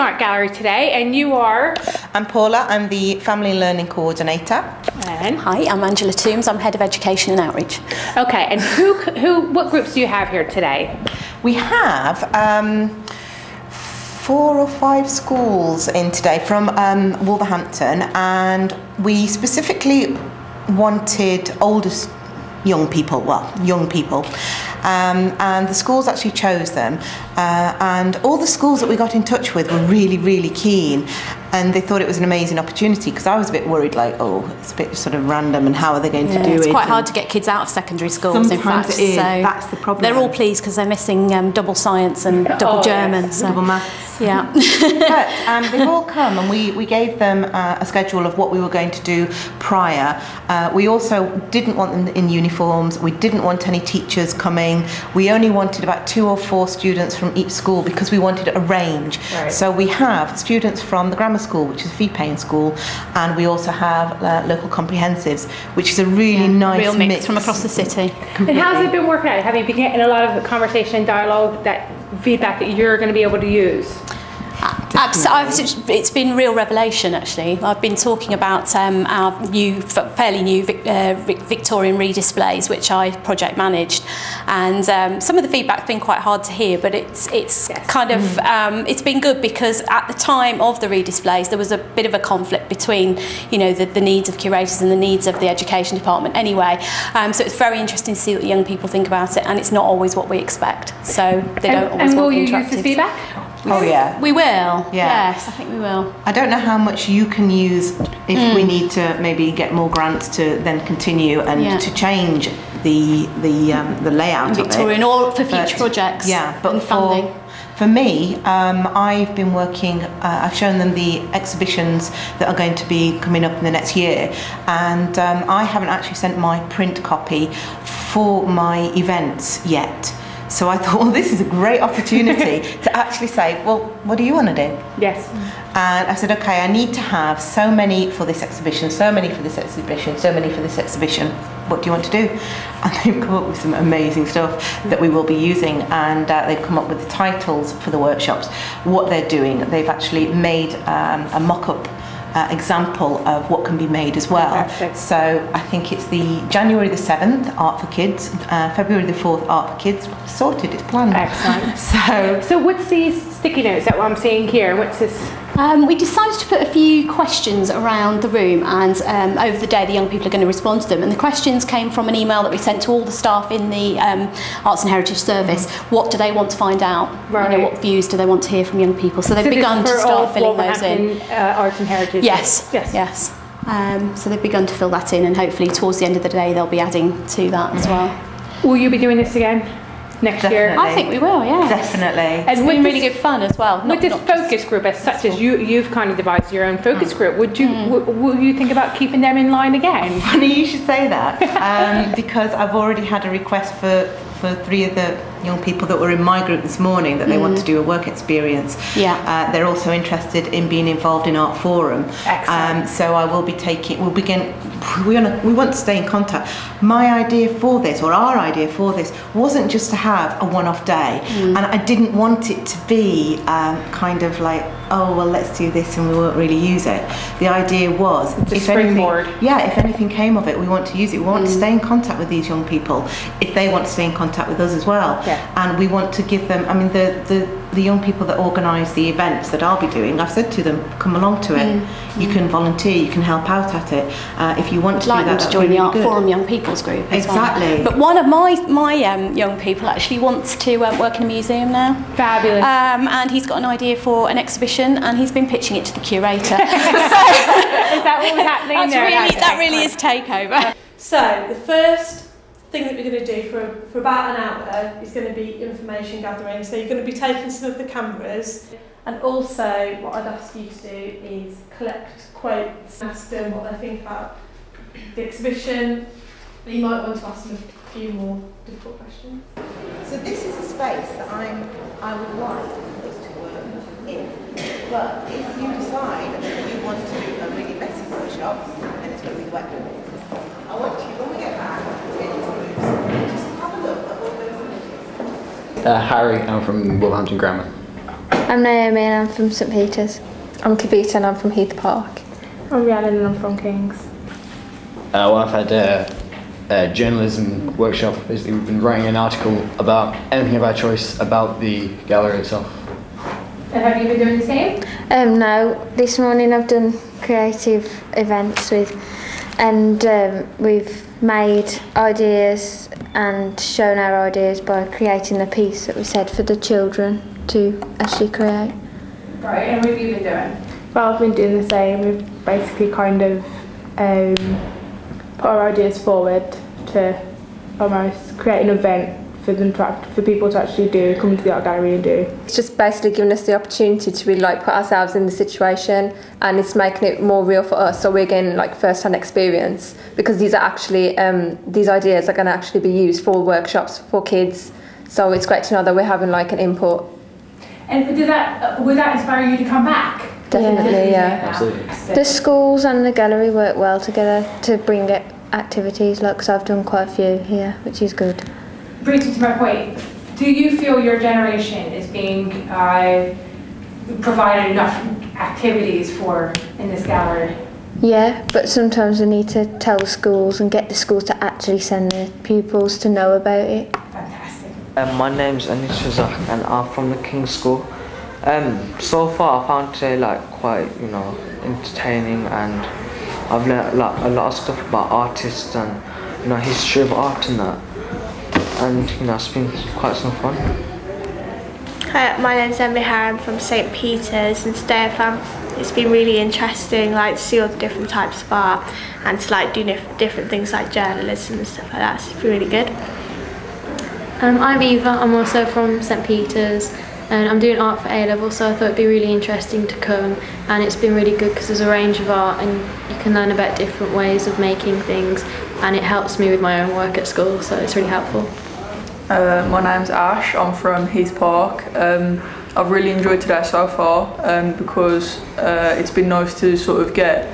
art gallery today, and you are? I'm Paula, I'm the Family Learning Coordinator. And? Hi, I'm Angela Toombs, I'm Head of Education and Outreach. Okay, and what groups do you have here today? We have 4 or 5 schools in today from Wolverhampton, and we specifically wanted young people, and the schools actually chose them, and all the schools that we got in touch with were really, really keen, and they thought it was an amazing opportunity, because I was a bit worried, like, oh, it's a bit sort of random, and how are they going to do it? It's quite hard to get kids out of secondary schools, in fact. It is. So that's the problem. They're all pleased because they're missing double science and double German. Yes. So. Double maths. Yeah. But they've all come, and we gave them a schedule of what we were going to do prior. We also didn't want them in uniforms. We didn't want any teachers coming. We only wanted about 2 or 4 students from each school, because we wanted a range. Right. So we have students from the grammar school, which is a fee-paying school, and we also have local comprehensives, which is a really nice real mix from across the city. Completely. And how's it been working out? Have you been getting a lot of conversation and dialogue, that feedback that you're going to be able to use? It's been real revelation, actually. I've been talking about our fairly new Victorian redisplays, which I project managed, and some of the feedback's been quite hard to hear, but it's kind of it's been good, because at the time of the redisplays there was a bit of a conflict between, you know, the needs of curators and the needs of the education department anyway. So it's very interesting to see what the young people think about it, and it's not always what we expect. So they don't always and will want you interactive. use this feedback? Oh yeah. We will. Yeah. Yes, I think we will. I don't know how much you can use if we need to maybe get more grants to then continue and to change the layout of it. Victorian, or for future projects. Yeah, but funding. For me, I've been working, I've shown them the exhibitions that are going to be coming up in the next year, and I haven't actually sent my print copy for my events yet. So I thought, well, this is a great opportunity to actually say, well, what do you want to do? Yes. And I said, okay, I need to have so many for this exhibition, so many for this exhibition, so many for this exhibition. What do you want to do? And they've come up with some amazing stuff that we will be using, and they've come up with the titles for the workshops, what they're doing. They've actually made a mock-up example of what can be made as well. Perfect. So I think it's the January the 7th, Art for Kids, February the 4th, Art for Kids. Sorted, it's planned. Excellent. So what's these sticky notes that I'm seeing here? What's this? We decided to put a few questions around the room, and over the day the young people are going to respond to them. And the questions came from an email that we sent to all the staff in the Arts and Heritage Service. What do they want to find out? Right. You know, what views do they want to hear from young people? So they've begun to start filling those in. Arts and Heritage. Yes. Yes. So they've begun to fill that in, and hopefully towards the end of the day they'll be adding to that as well. Will you be doing this again next year? I think we will, yeah. Definitely. It's been really good fun as well. With this focus group, as such as you've kind of devised your own focus group, would you will you think about keeping them in line again? Funny you should say that, because I've already had a request for 3 of the young people that were in my group this morning that they want to do a work experience. Yeah. They're also interested in being involved in Art Forum. Excellent. So I will be taking. We want to stay in contact. My idea for this, or our idea for this, wasn't just to have a one-off day, and I didn't want it to be kind of like, oh well, let's do this and we won't really use it. The idea was, if anything came of it, we want to use it. We want to stay in contact with these young people if they want to stay in contact with us as well. Yeah. And we want to give them, I mean, the young people that organise the events that I'll be doing, I've said to them, come along to it. You can volunteer, you can help out at it. If you want to do that, to join the Art Forum Young People's Group as exactly. Well. But one of my young people actually wants to work in a museum now. Fabulous. And he's got an idea for an exhibition, and he's been pitching it to the curator. Is that what was happening there? That really is takeover. So the first thing that we're going to do for about an hour is going to be information gathering. So you're going to be taking some of the cameras, and also what I'd ask you to do is collect quotes, ask them what they think about the exhibition. You might want to ask them a few more difficult questions. So this is a space that I would like us to work in. But if you decide that you want to do a really messy workshop, then it's going to be wet. I want you, when we get back, to get your groups, just have a look at all those. Harry, I'm from Wolverhampton Grammar. I'm Naomi and I'm from St Peter's. I'm Kavita and I'm from Heath Park. I'm Rhiannon and I'm from Kings. Well, I've had a journalism workshop. Basically, we've been writing an article about anything of our choice about the gallery itself. And have you been doing the same? No, this morning I've done creative events and we've made ideas and shown our ideas by creating a piece that we said for the children to actually create. Right, and what have you been doing? Well, I've been doing the same. We've basically kind of put our ideas forward to almost create an event for people to actually come to the art gallery and do. It's just basically giving us the opportunity to really put ourselves in the situation, and it's making it more real for us, so we're getting first-hand experience, because these are actually these ideas are going to actually be used for workshops for kids, so it's great to know that we're having an input. And would that inspire you to come back? Definitely, yeah. Absolutely. The schools and the gallery work well together to bring activities, because I've done quite a few here, which is good. Brings me to my point. Do you feel your generation is being provided enough activities in this gallery? Yeah, but sometimes we need to tell the schools and get the schools to actually send their pupils to know about it. Fantastic. My name's Anish Razak and I'm from the King's School. So far I found it quite entertaining, and I've learnt a lot of stuff about artists and history of art and that. And it's been quite some fun. Hi, my name's Emily Harry, I'm from St Peter's, and today I found it's been really interesting to see all the different types of art and to do different things like journalism and stuff like that. So it's been really good. I'm Eva, I'm also from St Peter's and I'm doing art for A-level, so I thought it'd be really interesting to come, and it's been really good because there's a range of art and you can learn about different ways of making things, and it helps me with my own work at school, so it's really helpful. My name's Ash, I'm from Heath Park. I've really enjoyed today so far because it's been nice to sort of get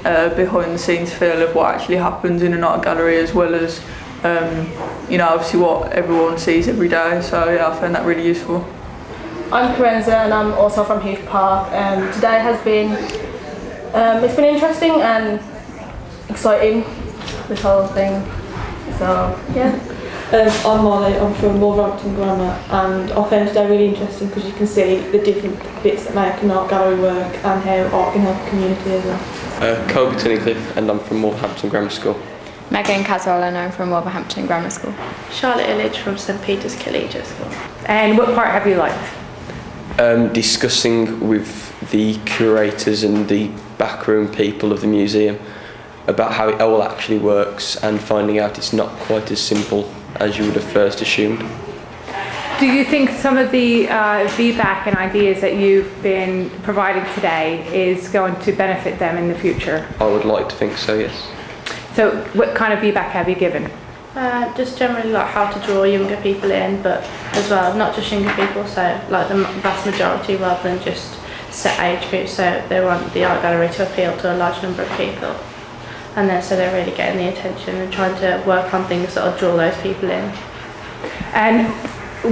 a behind the scenes feel of what actually happens in an art gallery, as well as obviously what everyone sees every day, so yeah, I found that really useful. I'm Karenza and I'm also from Heath Park. Today has been it's been interesting and exciting, this whole thing, so yeah. I'm Molly, I'm from Wolverhampton Grammar, and I found today really interesting because you can see the different bits that make an art gallery work and how art can help the community as well. Colby Tunnicliffe, and I'm from Wolverhampton Grammar School. Megan Caswell and I'm from Wolverhampton Grammar School. Charlotte Illich from St Peter's Collegiate School. And what part have you liked? Discussing with the curators and the backroom people of the museum about how it all actually works, and finding out it's not quite as simple as you would have first assumed. Do you think some of the feedback and ideas that you've been providing today is going to benefit them in the future? I would like to think so, yes. So what kind of feedback have you given? Just generally how to draw younger people in, but as well not just younger people, so the vast majority rather than just set age groups, so they want the art gallery to appeal to a large number of people, and then so they're really getting the attention and trying to work on things that will draw those people in. And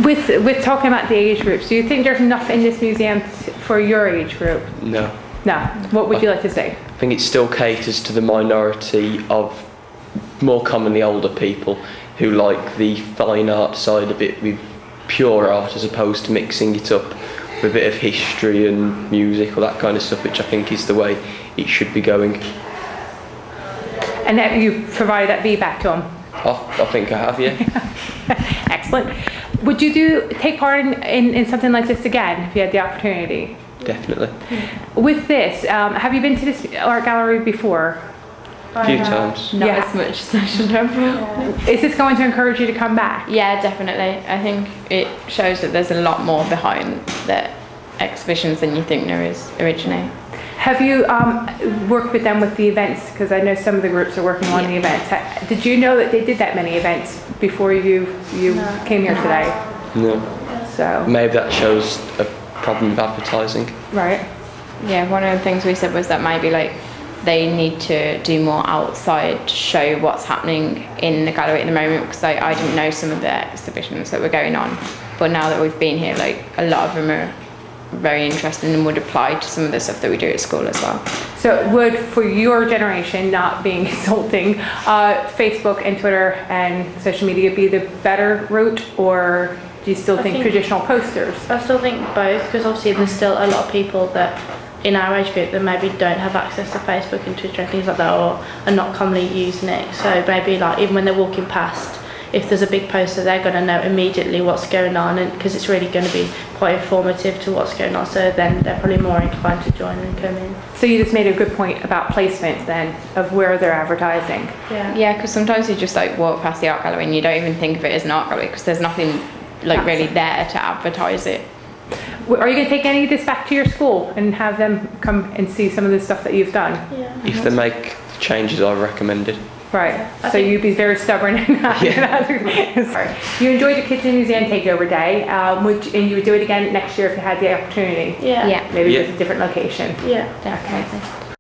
with talking about the age groups, do you think there's enough in this museum for your age group? No. No. What would you like to say? I think it still caters to the minority of more commonly older people who like the fine art side of it with pure art, as opposed to mixing it up with a bit of history and music or that kind of stuff, which I think is the way it should be going. And have you provided that feedback to them? I think I have, yeah. Excellent. Would you take part in something like this again if you had the opportunity? Definitely. With this, have you been to this art gallery before? A few times. Not as much as I should have. Yeah. Is this going to encourage you to come back? Yeah, definitely. I think it shows that there's a lot more behind the exhibitions than you think there is originally. Have you worked with them with the events? Because I know some of the groups are working on the events. Did you know that they did that many events before you came here today? No. So maybe that shows a problem with advertising. Right. Yeah, one of the things we said was that maybe they need to do more outside to show what's happening in the gallery at the moment, because I didn't know some of the exhibitions that were going on, but now that we've been here, a lot of them are very interesting and would apply to some of the stuff that we do at school as well. So would, for your generation, not being insulting, Facebook and Twitter and social media be the better route, or do you still think traditional posters? I still think both, because obviously there's still a lot of people that in our age group that maybe don't have access to Facebook and Twitter and things like that, or are not commonly using it. So maybe like even when they're walking past, if there's a big poster, they're going to know immediately what's going on, and because it's really going to be quite informative to what's going on, so then they're probably more inclined to join and come in. So you just made a good point about placement then, of where they're advertising. Yeah, because sometimes you just like walk past the art gallery and you don't even think of it as an art gallery because there's nothing like really there to advertise it. Are you going to take any of this back to your school and have them come and see some of the stuff that you've done? Yeah. If they make changes I recommended. Right, so you'd be very stubborn and not You enjoyed the Kids in the Museum Takeover Day, and you would do it again next year if you had the opportunity? Yeah. Maybe with a different location? Yeah, definitely. Okay.